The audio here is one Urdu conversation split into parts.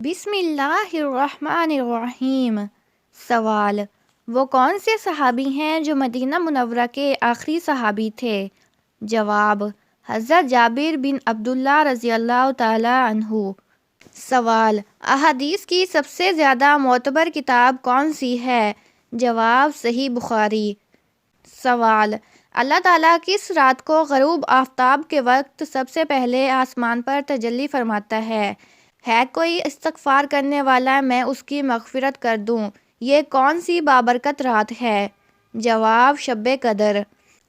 بسم اللہ الرحمن الرحیم۔ سوال: وہ کون سے صحابی ہیں جو مدینہ منورہ کے آخری صحابی تھے؟ جواب: حضرت جابر بن عبداللہ رضی اللہ تعالی عنہ۔ سوال: احادیث کی سب سے زیادہ معتبر کتاب کون سی ہے؟ جواب: صحیح بخاری۔ سوال: اللہ تعالیٰ کس رات کو غروب آفتاب کے وقت سب سے پہلے آسمان پر تجلی فرماتا ہے کوئی استغفار کرنے والا میں اس کی مغفرت کر دوں؟ یہ کون سی بابرکت رات ہے؟ جواب: شب قدر۔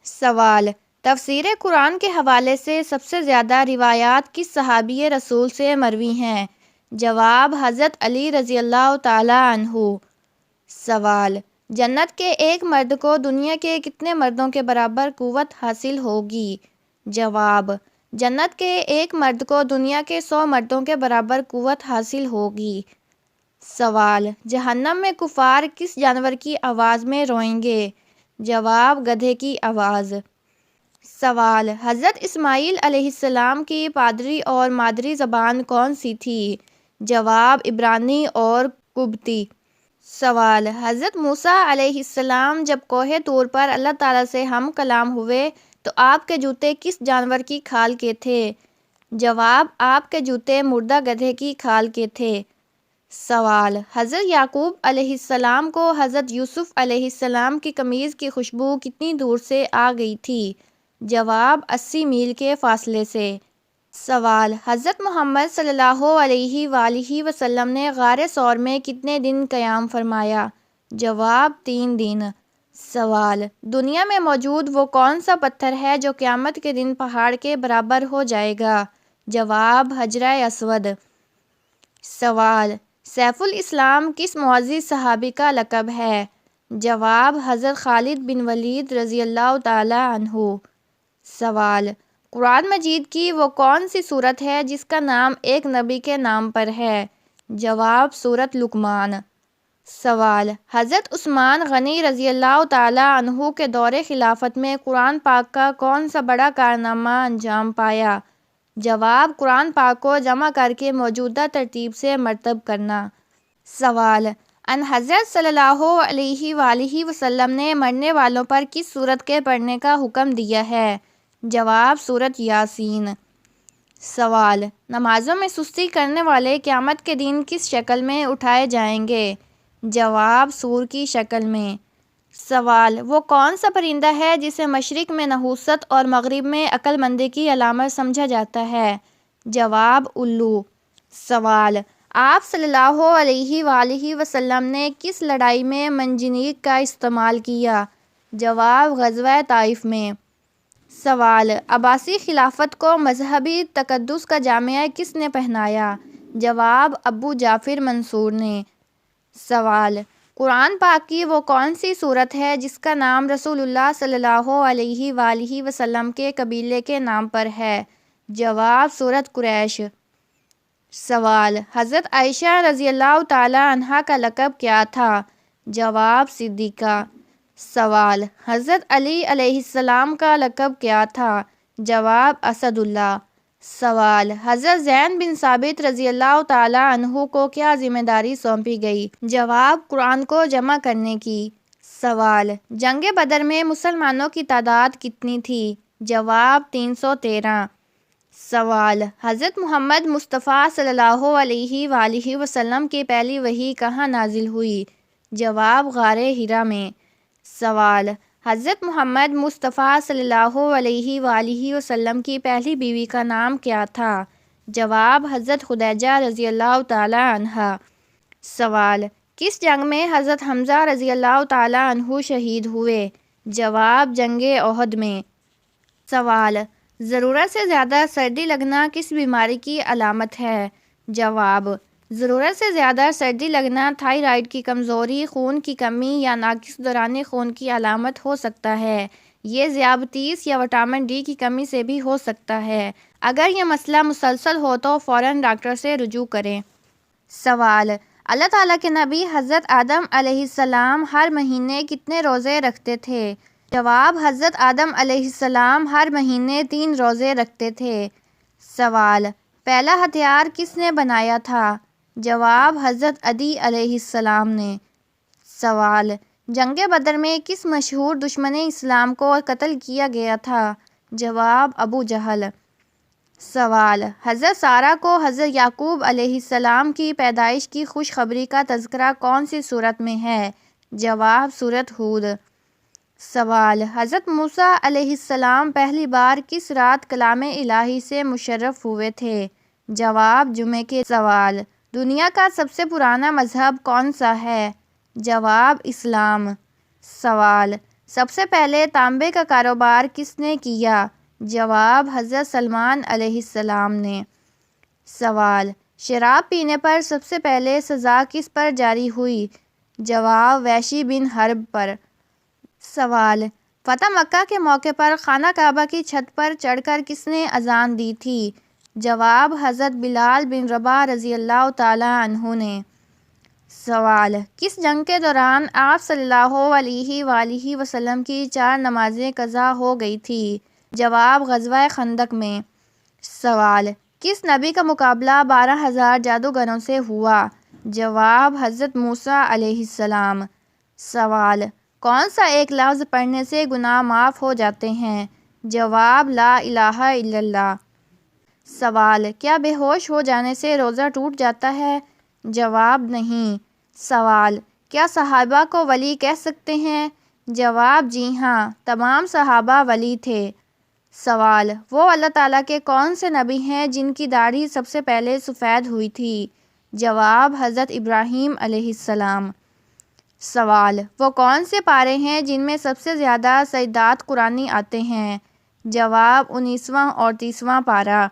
سوال: تفسیر قرآن کے حوالے سے سب سے زیادہ روایات کس صحابی رسول سے مروی ہیں؟ جواب: حضرت علی رضی اللہ تعالی عنہ۔ سوال: جنت کے ایک مرد کو دنیا کے کتنے مردوں کے برابر قوت حاصل ہوگی؟ جواب: جنت کے ایک مرد کو دنیا کے 100 مردوں کے برابر قوت حاصل ہوگی۔ سوال: جہنم میں کفار کس جانور کی آواز میں روئیں گے؟ جواب: گدھے کی آواز۔ سوال: حضرت اسماعیل علیہ السلام کی پادری اور مادری زبان کون سی تھی؟ جواب: عبرانی اور قبطی۔ سوال: حضرت موسیٰ علیہ السلام جب کوہ طور پر اللہ تعالیٰ سے ہم کلام ہوئے تو آپ کے جوتے کس جانور کی کھال کے تھے؟ جواب: آپ کے جوتے مردہ گدھے کی کھال کے تھے۔ سوال: حضرت یعقوب علیہ السلام کو حضرت یوسف علیہ السلام کی قمیض کی خوشبو کتنی دور سے آ گئی تھی؟ جواب: 80 میل کے فاصلے سے۔ سوال: حضرت محمد صلی اللہ علیہ وآلہ وسلم نے غار ثور میں کتنے دن قیام فرمایا؟ جواب: 3 دن۔ سوال: دنیا میں موجود وہ کون سا پتھر ہے جو قیامت کے دن پہاڑ کے برابر ہو جائے گا؟ جواب: حجرہ اسود۔ سوال: سیف الاسلام کس معزز صحابی کا لقب ہے؟ جواب: حضرت خالد بن ولید رضی اللہ تعالی عنہ۔ سوال: قرآن مجید کی وہ کون سی سورت ہے جس کا نام ایک نبی کے نام پر ہے؟ جواب: سورۃ لقمان۔ سوال: حضرت عثمان غنی رضی اللہ تعالی عنہ کے دور خلافت میں قرآن پاک کا کون سا بڑا کارنامہ انجام پایا؟ جواب: قرآن پاک کو جمع کر کے موجودہ ترتیب سے مرتب کرنا۔ سوال: ان حضرت صلی اللہ علیہ وآلہ وسلم نے مرنے والوں پر کس سورت کے پڑھنے کا حکم دیا ہے؟ جواب: سورۃ یاسین۔ سوال: نمازوں میں سستی کرنے والے قیامت کے دن کس شکل میں اٹھائے جائیں گے؟ جواب: سور کی شکل میں۔ سوال: وہ کون سا پرندہ ہے جسے مشرق میں نحوست اور مغرب میں عقل مندی کی علامت سمجھا جاتا ہے؟ جواب: الو۔ سوال: آپ صلی اللہ علیہ وآلہ وسلم نے کس لڑائی میں منجنیق کا استعمال کیا؟ جواب: غزوہ طائف میں۔ سوال: عباسی خلافت کو مذہبی تقدس کا جامہ کس نے پہنایا؟ جواب: ابو جعفر منصور نے۔ سوال: قرآن پاک کی وہ کون سی سورت ہے جس کا نام رسول اللہ صلی اللہ علیہ وآلہ وسلم کے قبیلے کے نام پر ہے؟ جواب: سورۃ قریش۔ سوال: حضرت عائشہ رضی اللہ تعالی عنہا کا لقب کیا تھا؟ جواب: صدیقہ۔ سوال: حضرت علی علیہ السلام کا لقب کیا تھا؟ جواب: اسد اللہ۔ سوال: حضرت زید بن ثابت رضی اللہ تعالی عنہ کو کیا ذمہ داری سونپی گئی؟ جواب: قرآن کو جمع کرنے کی۔ سوال: جنگ بدر میں مسلمانوں کی تعداد کتنی تھی؟ جواب: 313۔ سوال: حضرت محمد مصطفیٰ صلی اللہ علیہ وآلہ وسلم کی پہلی وحی کہاں نازل ہوئی؟ جواب: غار حرا میں۔ سوال: حضرت محمد مصطفیٰ صلی اللہ علیہ وآلہ وسلم کی پہلی بیوی کا نام کیا تھا؟ جواب: حضرت خدیجہ رضی اللہ تعالی عنہا۔ سوال: کس جنگ میں حضرت حمزہ رضی اللہ تعالی عنہ شہید ہوئے؟ جواب: جنگ احد میں۔ سوال: ضرورت سے زیادہ سردی لگنا کس بیماری کی علامت ہے؟ جواب: ضرورت سے زیادہ سردی لگنا تھائرائیڈ کی کمزوری، خون کی کمی یا ناقص دوران خون کی علامت ہو سکتا ہے۔ یہ ذیابیطس یا وٹامن ڈی کی کمی سے بھی ہو سکتا ہے۔ اگر یہ مسئلہ مسلسل ہو تو فوراً ڈاکٹر سے رجوع کریں۔ سوال: اللہ تعالیٰ کے نبی حضرت آدم علیہ السلام ہر مہینے کتنے روزے رکھتے تھے؟ جواب: حضرت آدم علیہ السلام ہر مہینے 3 روزے رکھتے تھے۔ سوال: پہلا ہتھیار کس نے بنایا تھا؟ جواب حضرت عدی علیہ السلام نے۔ سوال، جنگ بدر میں کس مشہور دشمن اسلام کو قتل کیا گیا تھا؟ جواب، ابو جہل۔ سوال، حضرت سارہ کو حضرت یعقوب علیہ السلام کی پیدائش کی خوشخبری کا تذکرہ کون سی سورت میں ہے؟ جواب، سورۃ ہود۔ سوال، حضرت موسیٰ علیہ السلام پہلی بار کس رات کلام الہی سے مشرف ہوئے تھے؟ جواب، جمعے کے۔ سوال، دنیا کا سب سے پرانا مذہب کون سا ہے؟ جواب، اسلام۔ سوال، سب سے پہلے تانبے کا کاروبار کس نے کیا؟ جواب، حضرت سلمان علیہ السلام نے۔ سوال، شراب پینے پر سب سے پہلے سزا کس پر جاری ہوئی؟ جواب، وحشی بن حرب پر۔ سوال، فتح مکہ کے موقع پر خانہ کعبہ کی چھت پر چڑھ کر کس نے اذان دی تھی؟ جواب، حضرت بلال بن رباح رضی اللہ تعالیٰ عنہ نے۔ سوال، کس جنگ کے دوران آپ صلی اللہ علیہ وآلہ وسلم کی 4 نمازیں قضا ہو گئی تھی؟ جواب، غزوہ خندق میں۔ سوال، کس نبی کا مقابلہ 12,000 جادوگروں سے ہوا؟ جواب، حضرت موسیٰ علیہ السلام۔ سوال، کون سا ایک لفظ پڑھنے سے گناہ معاف ہو جاتے ہیں؟ جواب، لا الہ الا اللہ۔ سوال، کیا بے ہوش ہو جانے سے روزہ ٹوٹ جاتا ہے؟ جواب، نہیں۔ سوال، کیا صحابہ کو ولی کہہ سکتے ہیں؟ جواب، جی ہاں، تمام صحابہ ولی تھے۔ سوال، وہ اللہ تعالیٰ کے کون سے نبی ہیں جن کی داڑھی سب سے پہلے سفید ہوئی تھی؟ جواب، حضرت ابراہیم علیہ السلام۔ سوال، وہ کون سے پارے ہیں جن میں سب سے زیادہ سجدات قرآنی آتے ہیں؟ جواب، 19واں اور 30واں پارہ۔